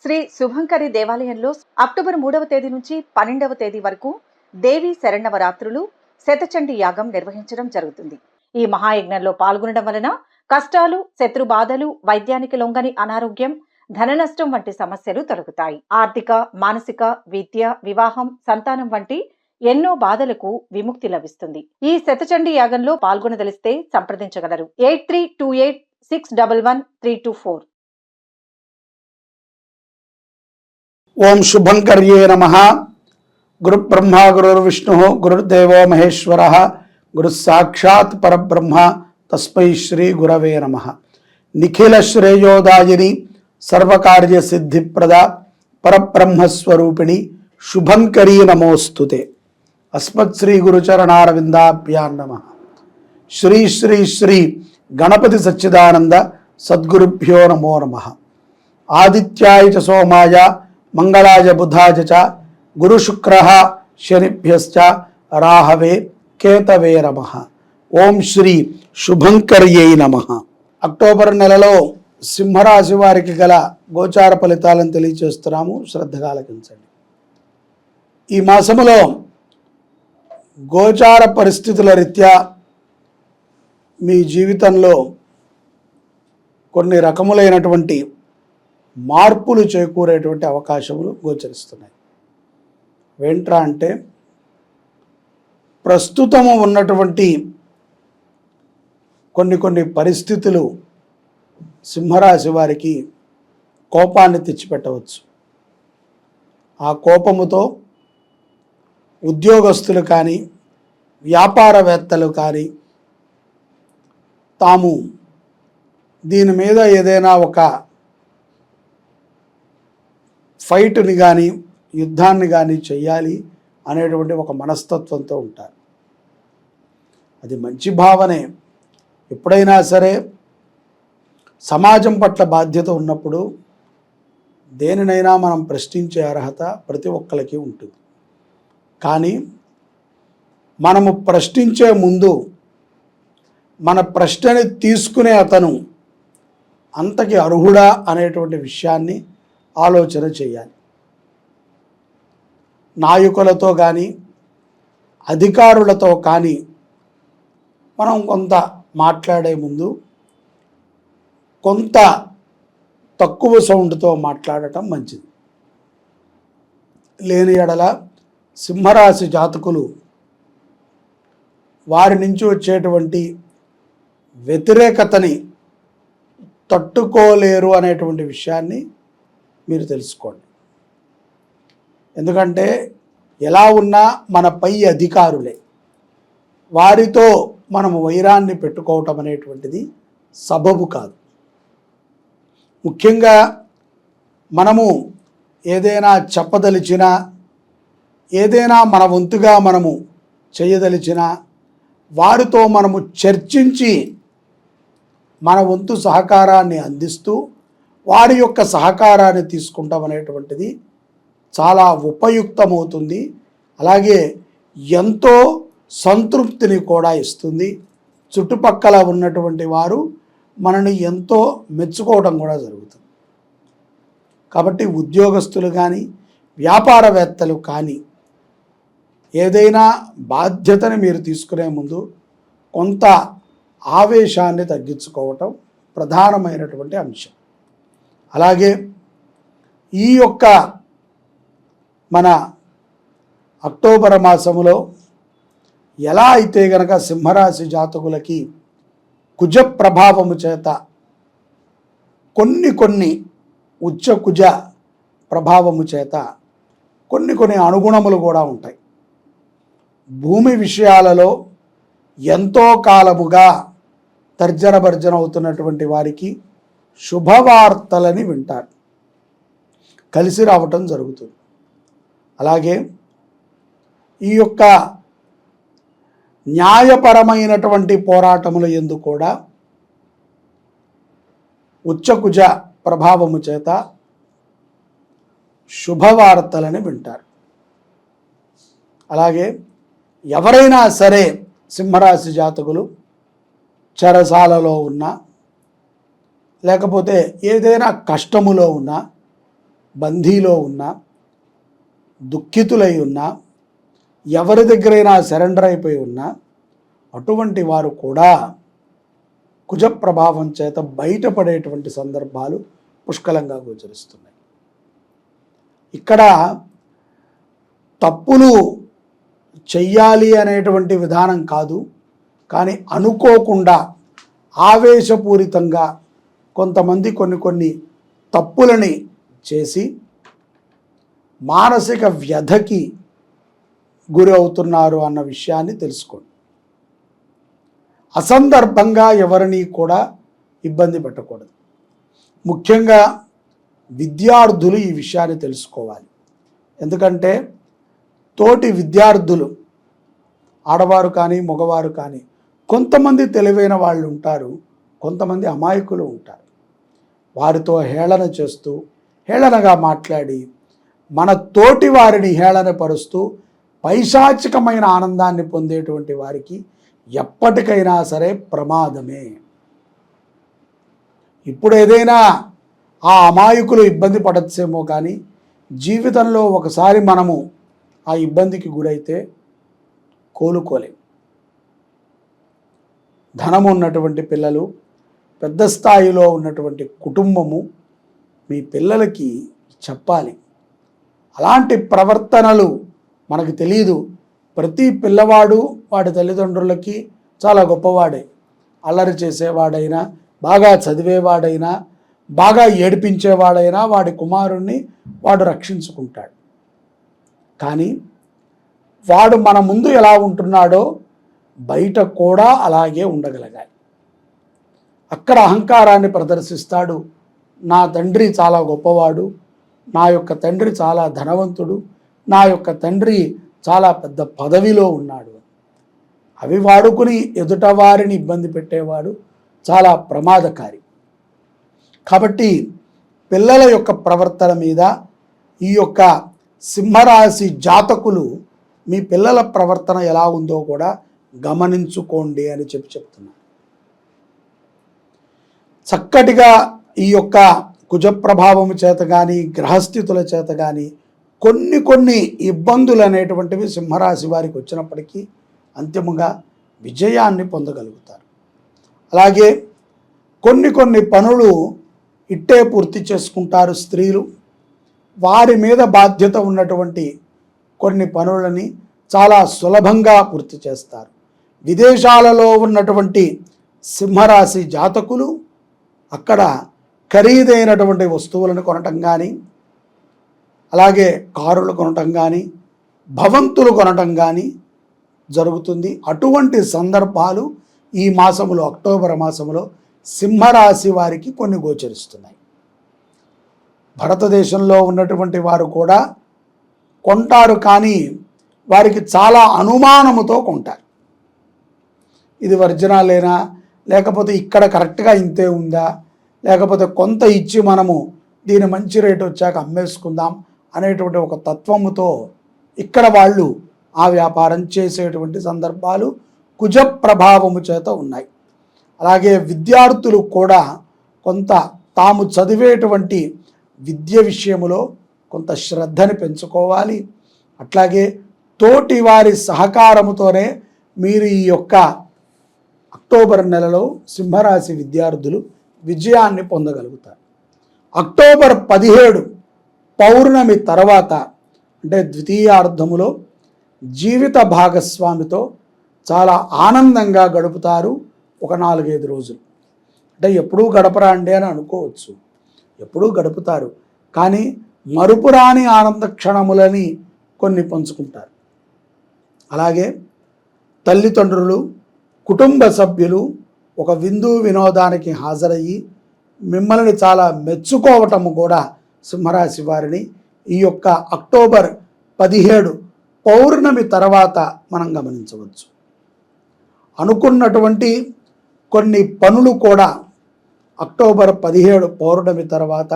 శ్రీ శుభంకరి దేవాలయంలో అక్టోబర్ 3వ తేదీ నుంచి 12వ తేదీ వరకు దేవి శరణవరాత్రులు శతచండీ యాగం నిర్వహించడం జరుగుతుంది. ఈ మహాయజ్ఞంలో పాల్గొనడం వలన కష్టాలు, శత్రు బాధలు, వైద్యానికి లొంగని అనారోగ్యం, ధన నష్టం వంటి సమస్యలు తొలగుతాయి. ఆర్థిక, మానసిక, విద్య, వివాహం, సంతానం వంటి ఎన్నో బాధలకు విముక్తి లభిస్తుంది. ఈ శతచండీ యాగంలో పాల్గొనదలిస్తే సంప్రదించగలరు. 8328611324. ఓం శుభంకర్యే నమః. గురు బ్రహ్మ గురుర్విష్ణు గురుర్దేవో మహేశ్వర గురు సాక్షాత్ పరబ్రహ్మ తస్మై శ్రీ గురవే నమః. నిఖిల శ్రేయోదాయిని సర్వకార్య సిద్ధిప్రద పరబ్రహ్మస్వరూపిణి శుభంకరీ నమోస్తుతే. అస్మత్ శ్రీ గురుచరణారవిందాభ్యాం నమః. శ్రీ శ్రీ శ్రీ గణపతి సచ్చిదానంద సద్గురుభ్యో నమో నమః. ఆదిత్యాయ చ సోమాయ మంగళాయ బుధాయ చ గురు శుక్ర శనిభ్యశ్చ రాహవే కేతవే నమః. ఓం శ్రీ శుభంకర్యై నమః. అక్టోబర్ నెలలో సింహరాశి వారికి గల గోచార ఫలితాలను తెలియచేస్తున్నాము, శ్రద్ధగా ఆలకించండి. ఈ మాసములో గోచార పరిస్థితుల రీత్యా మీ జీవితంలో కొన్ని రకములైనటువంటి మార్పులు చేకూరేటువంటి అవకాశములు గోచరిస్తున్నాయి. ఏంట్రా అంటే, ప్రస్తుతము ఉన్నటువంటి కొన్ని పరిస్థితులు సింహరాశి వారికి కోపాన్ని తెచ్చిపెట్టవచ్చు. ఆ కోపముతో ఉద్యోగస్తులు కానీ, వ్యాపారవేత్తలు కానీ తాము దీని మీద ఏదైనా ఒక ఫైట్ని కానీ, యుద్ధాన్ని కానీ చెయ్యాలి అనేటువంటి ఒక మనస్తత్వంతో ఉంటారు. అది మంచి భావనే. ఎప్పుడైనా సరే సమాజం పట్ల బాధ్యత ఉన్నప్పుడు దేనినైనా మనం ప్రశ్నించే అర్హత ప్రతి ఒక్కరికి ఉంటుంది. కానీ మనము ప్రశ్నించే ముందు మన ప్రశ్నని తీసుకునే అతను అంతకి అర్హుడా అనేటువంటి విషయాన్ని ఆలోచన చేయాలి. నాయకులతో కానీ, అధికారులతో కానీ మనం కొంత మాట్లాడే ముందు కొంత తక్కువ సౌండ్తో మాట్లాడటం మంచిది. లేని ఎడల సింహరాశి జాతకులు వారి నుంచి వచ్చేటువంటి వ్యతిరేకతని తట్టుకోలేరు అనేటువంటి విషయాన్ని మీరు తెలుసుకోండి. ఎందుకంటే ఎలా ఉన్నా మన పై అధికారులే, వారితో మనము వైరాన్ని పెట్టుకోవటం అనేటువంటిది సబబు కాదు. ముఖ్యంగా మనము ఏదైనా చెప్పదలిచినా, ఏదైనా మన వంతుగా మనము చేయదలిచినా వారితో మనము చర్చించి మన వంతు సహకారాన్ని అందిస్తూ వారి యొక్క సహకారాన్ని తీసుకుంటాం అనేటువంటిది చాలా ఉపయుక్తమవుతుంది. అలాగే ఎంతో సంతృప్తిని కూడా ఇస్తుంది. చుట్టుపక్కల ఉన్నటువంటి వారు మనని ఎంతో మెచ్చుకోవడం కూడా జరుగుతుంది. కాబట్టి ఉద్యోగస్తులు కానీ, వ్యాపారవేత్తలు కానీ ఏదైనా బాధ్యతని మీరు తీసుకునే ముందు కొంత ఆవేశాన్ని తగ్గించుకోవటం ప్రధానమైనటువంటి అంశం. అలాగే ఈ యొక్క మన అక్టోబర్ మాసములో ఎలా అయితే గనక సింహరాశి జాతకులకి కుజ ప్రభావము చేత కొన్ని ఉచ్చ కుజ ప్రభావము చేత కొన్ని అనుగుణములు కూడా ఉంటాయి. భూమి విషయాలలో ఎంతో కాలముగా తర్జన భర్జన అవుతున్నటువంటి వారికి శుభవార్తలని వింటారు, కలిసి రావటం జరుగుతుంది. అలాగే ఈ యొక్క న్యాయపరమైనటువంటి పోరాటముల యందు కూడా ఉచ్చకుజ ప్రభావము చేత శుభవార్తలని వింటారు. అలాగే ఎవరైనా సరే సింహరాశి జాతకులు చెరసాలలో ఉన్నా, లేకపోతే ఏదైనా కష్టములో ఉన్నా బందీలో ఉన్నా, దుఃఖితులై ఉన్నా, ఎవరి దగ్గరైనా సరెండర్ అయిపోయి ఉన్నా అటువంటి వారు కూడా కుజ ప్రభావం చేత బయటపడేటువంటి సందర్భాలు పుష్కలంగా గోచరిస్తున్నాయి. ఇక్కడ తప్పులు చెయ్యాలి అనేటువంటి విధానం కాదు, కానీ అనుకోకుండా ఆవేశపూరితంగా కొంతమంది కొన్ని తప్పులని చేసి మానసిక వ్యధకి గురి అవుతున్నారు అన్న విషయాన్ని తెలుసుకోండి. అసందర్భంగా ఎవరిని కూడా ఇబ్బంది పెట్టకూడదు. ముఖ్యంగా విద్యార్థులు ఈ విషయాన్ని తెలుసుకోవాలి. ఎందుకంటే తోటి విద్యార్థులు, ఆడవారు కానీ మగవారు కానీ, కొంతమంది తెలివైన వాళ్ళు ఉంటారు, కొంతమంది అమాయకులు ఉంటారు. వారితో హేళన చేస్తూ, హేళనగా మాట్లాడి, మన తోటి వారిని హేళనపరుస్తూ పైశాచికమైన ఆనందాన్ని పొందేటువంటి వారికి ఎప్పటికైనా సరే ప్రమాదమే. ఇప్పుడు ఏదైనా ఆ అమాయకులు ఇబ్బంది పడచ్చేమో, కానీ జీవితంలో ఒకసారి మనము ఆ ఇబ్బందికి గురైతే కోలుకోలేం. ధనం ఉన్నటువంటి పిల్లలు, పెద్ద స్థాయిలో ఉన్నటువంటి కుటుంబము మీ పిల్లలకి చెప్పాలి. అలాంటి ప్రవర్తనలు మనకు తెలియదు. ప్రతి పిల్లవాడు వాడి తల్లిదండ్రులకి చాలా గొప్పవాడే. అల్లరి చేసేవాడైనా, బాగా చదివేవాడైనా, బాగా ఏడిపించేవాడైనా వాడి కుమారుణ్ణి వాడు రక్షించుకుంటాడు. కానీ వాడు మన ముందు ఎలా ఉంటున్నాడో బయట కూడా అలాగే ఉండగలగాలి. అక్కడ అహంకారాన్ని ప్రదర్శిస్తాడు. నా తండ్రి చాలా గొప్పవాడు, నా యొక్క తండ్రి చాలా ధనవంతుడు, నా యొక్క తండ్రి చాలా పెద్ద పదవిలో ఉన్నాడు. అవి వాడుకుని ఎదుట వారిని ఇబ్బంది పెట్టేవాడు చాలా ప్రమాదకారి. కాబట్టి పిల్లల యొక్క ప్రవర్తన మీద ఈ యొక్క సింహరాశి జాతకులు మీ పిల్లల ప్రవర్తన ఎలా ఉందో కూడా గమనించుకోండి అని చెప్తున్నారు. చక్కటిగా ఈ యొక్క కుజ ప్రభావం చేత కానీ, గ్రహస్థితుల చేత కానీ కొన్ని ఇబ్బందులు అనేటువంటివి సింహరాశి వారికి వచ్చినప్పటికీ అంతిమంగా విజయాన్ని పొందగలుగుతారు. అలాగే కొన్ని పనులు ఇట్టే పూర్తి చేసుకుంటారు స్త్రీలు. వారి మీద బాధ్యత ఉన్నటువంటి కొన్ని పనులని చాలా సులభంగా పూర్తి చేస్తారు. విదేశాలలో ఉన్నటువంటి సింహరాశి జాతకులు అక్కడ ఖరీదైనటువంటి వస్తువులను కొనటం కానీ, అలాగే కారులు కొనటం కానీ, భవంతులు కొనటం కానీ జరుగుతుంది. అటువంటి సందర్భాలు ఈ మాసములో, అక్టోబర్ మాసములో సింహరాశి వారికి కొన్ని గోచరిస్తున్నాయి. భారతదేశంలో ఉన్నటువంటి వారు కూడా కొంటారు, కానీ వారికి చాలా అనుమానముతో కొంటారు. ఇది ఒరిజినలేనా, లేకపోతే ఇక్కడ కరెక్ట్గా ఇంతే ఉందా, లేకపోతే కొంత ఇచ్చి మనము దీని మంచి రేటు వచ్చాక అమ్మేసుకుందాం అనేటువంటి ఒక తత్వముతో ఇక్కడ వాళ్ళు ఆ వ్యాపారం చేసేటువంటి సందర్భాలు కుజ ప్రభావము చేత ఉన్నాయి. అలాగే విద్యార్థులు కూడా కొంత తాము చదివేటువంటి విద్య విషయములో కొంత శ్రద్ధని పెంచుకోవాలి. అట్లాగే తోటి వారి సహకారముతోనే మీరు ఈ యొక్క అక్టోబర్ నెలలో సింహరాశి విద్యార్థులు విజయాన్ని పొందగలుగుతారు. అక్టోబర్ 17 పౌర్ణమి తర్వాత, అంటే ద్వితీయార్థములో జీవిత భాగస్వామితో చాలా ఆనందంగా గడుపుతారు. ఒక 4-5 రోజులు, అంటే ఎప్పుడూ గడపరా అండి అని అనుకోవచ్చు, ఎప్పుడూ గడుపుతారు, కానీ మరుపురాని ఆనంద క్షణములని కొన్ని పంచుకుంటారు. అలాగే తల్లిదండ్రులు, కుటుంబ సభ్యులు ఒక విందు వినోదానికి హాజరయ్యి మిమ్మల్ని చాలా మెచ్చుకోవటము కూడా సింహరాశి వారిని ఈ యొక్క అక్టోబర్ 17 పౌర్ణమి తర్వాత మనం గమనించవచ్చు. అనుకున్నటువంటి కొన్ని పనులు కూడా అక్టోబర్ 17 పౌర్ణమి తర్వాత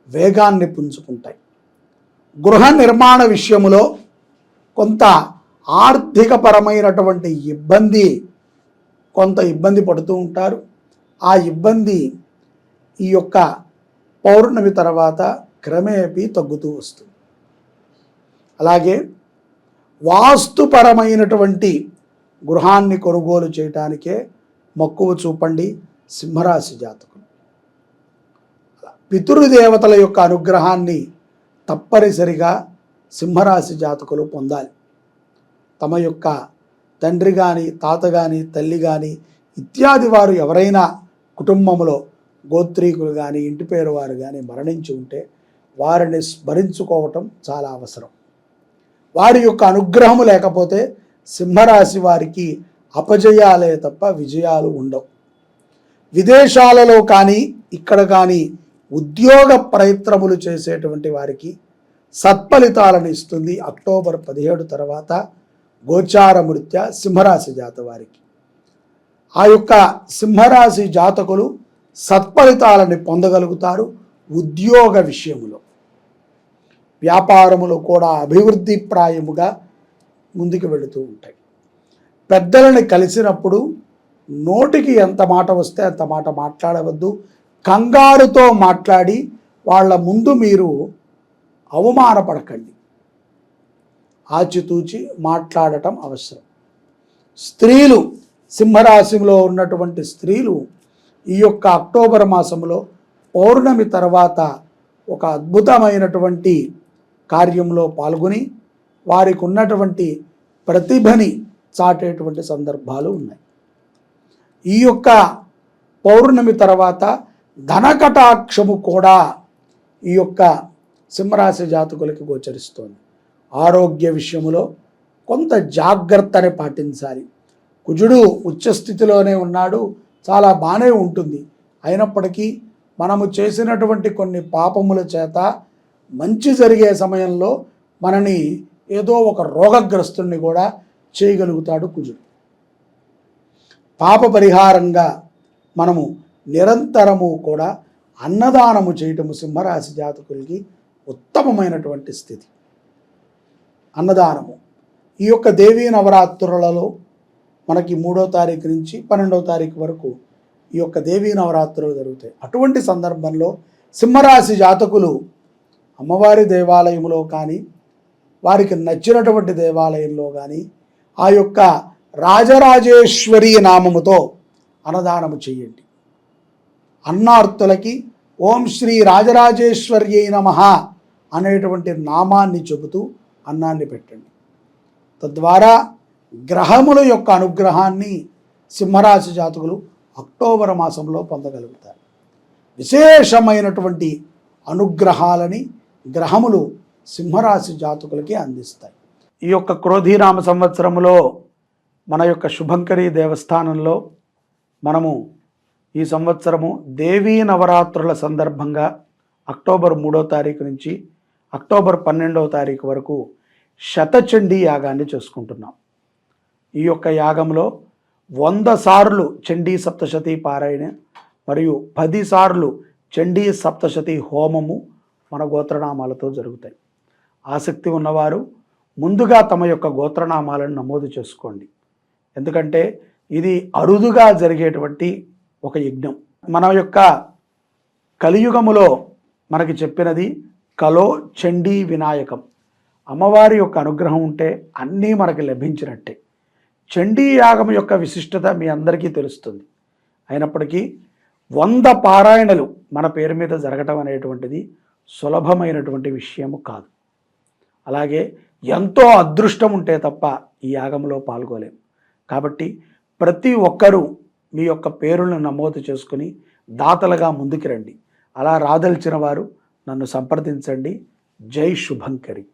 వేగాన్ని పుంజుకుంటాయి. గృహ నిర్మాణ విషయములో కొంత ఆర్థికపరమైనటువంటి కొంత ఇబ్బంది పడుతూ ఉంటారు. ఆ ఇబ్బంది ఈ యొక్క పౌర్ణమి తర్వాత క్రమేపీ తగ్గుతూ వస్తుంది. అలాగే వాస్తుపరమైనటువంటి గృహాన్ని కొనుగోలు చేయటానికే మక్కువ చూపండి సింహరాశి జాతకులు. పితృదేవతల యొక్క అనుగ్రహాన్ని తప్పనిసరిగా సింహరాశి జాతకులు పొందాలి. తమ యొక్క తండ్రి కానీ, తాత కానీ, తల్లి కానీ ఇత్యాది వారు ఎవరైనా కుటుంబంలో గోత్రీకులు కానీ, ఇంటి పేరు వారు కానీ మరణించి ఉంటే వారిని స్మరించుకోవటం చాలా అవసరం. వారి యొక్క అనుగ్రహము లేకపోతే సింహరాశి వారికి అపజయాలే తప్ప విజయాలు ఉండవు. విదేశాలలో కానీ, ఇక్కడ కానీ ఉద్యోగ ప్రయత్నములు చేసేటువంటి వారికి సత్ఫలితాలను ఇస్తుంది అక్టోబర్ 17 తర్వాత గోచారమృత్యా సింహరాశి జాత వారికి. ఆ యొక్క సింహరాశి జాతకులు సత్ఫలితాలను పొందగలుగుతారు. ఉద్యోగ విషయములో, వ్యాపారములు కూడా అభివృద్ధి ప్రాయముగా ముందుకు వెళుతూ ఉంటాయి. పెద్దలను కలిసినప్పుడు నోటికి ఎంత మాట వస్తే అంత మాట మాట్లాడవద్దు. కంగారుతో మాట్లాడి వాళ్ళ ముందు మీరు అవమానపడకండి. ఆచితూచి మాట్లాడటం అవసరం. స్త్రీలు, సింహరాశిలో ఉన్నటువంటి స్త్రీలు ఈ యొక్క అక్టోబర్ మాసంలో పౌర్ణమి తర్వాత ఒక అద్భుతమైనటువంటి కార్యంలో పాల్గొని వారికి ఉన్నటువంటి ప్రతిభని చాటేటువంటి సందర్భాలు ఉన్నాయి. ఈ యొక్క పౌర్ణమి తర్వాత ధనకటాక్షము కూడా ఈ యొక్క సింహరాశి జాతకులకి గోచరిస్తోంది. ఆరోగ్య విషయంలో కొంత జాగ్రత్తని పాటించాలి. కుజుడు ఉచ్చస్థితిలోనే ఉన్నాడు, చాలా బాగానే ఉంటుంది. అయినప్పటికీ మనము చేసినటువంటి కొన్ని పాపముల చేత మంచి జరిగే సమయంలో మనని ఏదో ఒక రోగగ్రస్తుని కూడా చేయగలుగుతాడు కుజుడు. పాప పరిహారంగా మనము నిరంతరము కూడా అన్నదానము చేయటము సింహరాశి జాతకులకి ఉత్తమమైనటువంటి స్థితి. అన్నదానము ఈ యొక్క దేవీ నవరాత్రులలో మనకి 3వ తారీఖు నుంచి 12వ తారీఖు వరకు ఈ యొక్క దేవీ నవరాత్రులు జరుగుతాయి. అటువంటి సందర్భంలో సింహరాశి జాతకులు అమ్మవారి దేవాలయంలో కానీ, వారికి నచ్చినటువంటి దేవాలయంలో కానీ ఆ యొక్క రాజరాజేశ్వరి నామముతో అన్నదానము చేయండి. అన్నార్తులకి ఓం శ్రీ రాజరాజేశ్వర్యై నమః అనేటువంటి నామాన్ని చెబుతూ అన్నాన్ని పెట్టండి. తద్వారా గ్రహముల యొక్క అనుగ్రహాన్ని సింహరాశి జాతకులు అక్టోబర్ మాసంలో పొందగలుగుతారు. విశేషమైనటువంటి అనుగ్రహాలని గ్రహములు సింహరాశి జాతకులకి అందిస్తాయి. ఈ యొక్క క్రోధీనామ సంవత్సరంలో మన యొక్క శుభంకరి దేవస్థానంలో మనము ఈ సంవత్సరము దేవీ నవరాత్రుల సందర్భంగా అక్టోబర్ 3వ తారీఖు నుంచి అక్టోబర్ 12వ తారీఖు వరకు శతచండీ యాగాన్ని చేసుకుంటున్నాం. ఈ యొక్క యాగంలో 100 సార్లు చండీ సప్తశతి పారాయణ మరియు 10 సార్లు చండీ సప్తశతి హోమము మన గోత్రనామాలతో జరుగుతాయి. ఆసక్తి ఉన్నవారు ముందుగా తమ యొక్క గోత్రనామాలను నమోదు చేసుకోండి. ఎందుకంటే ఇది అరుదుగా జరిగేటువంటి ఒక యజ్ఞం. మన యొక్క కలియుగములో మనకి చెప్పినది కలో చండీ వినాయకం. అమ్మవారి యొక్క అనుగ్రహం ఉంటే అన్నీ మనకి లభించినట్టే. చండీ యాగం యొక్క విశిష్టత మీ అందరికీ తెలుస్తుంది. అయినప్పటికీ 100 పారాయణలు మన పేరు మీద జరగటం అనేటువంటిది సులభమైనటువంటి విషయము కాదు. అలాగే ఎంతో అదృష్టం ఉంటే తప్ప ఈ యాగంలో పాల్గొలేం. కాబట్టి ప్రతి ఒక్కరూ మీ యొక్క పేరులను నమోదు చేసుకుని దాతలుగా ముందుకు రండి. అలా రాదలిచిన వారు నన్ను సంప్రదించండి. జై శుభంకరి.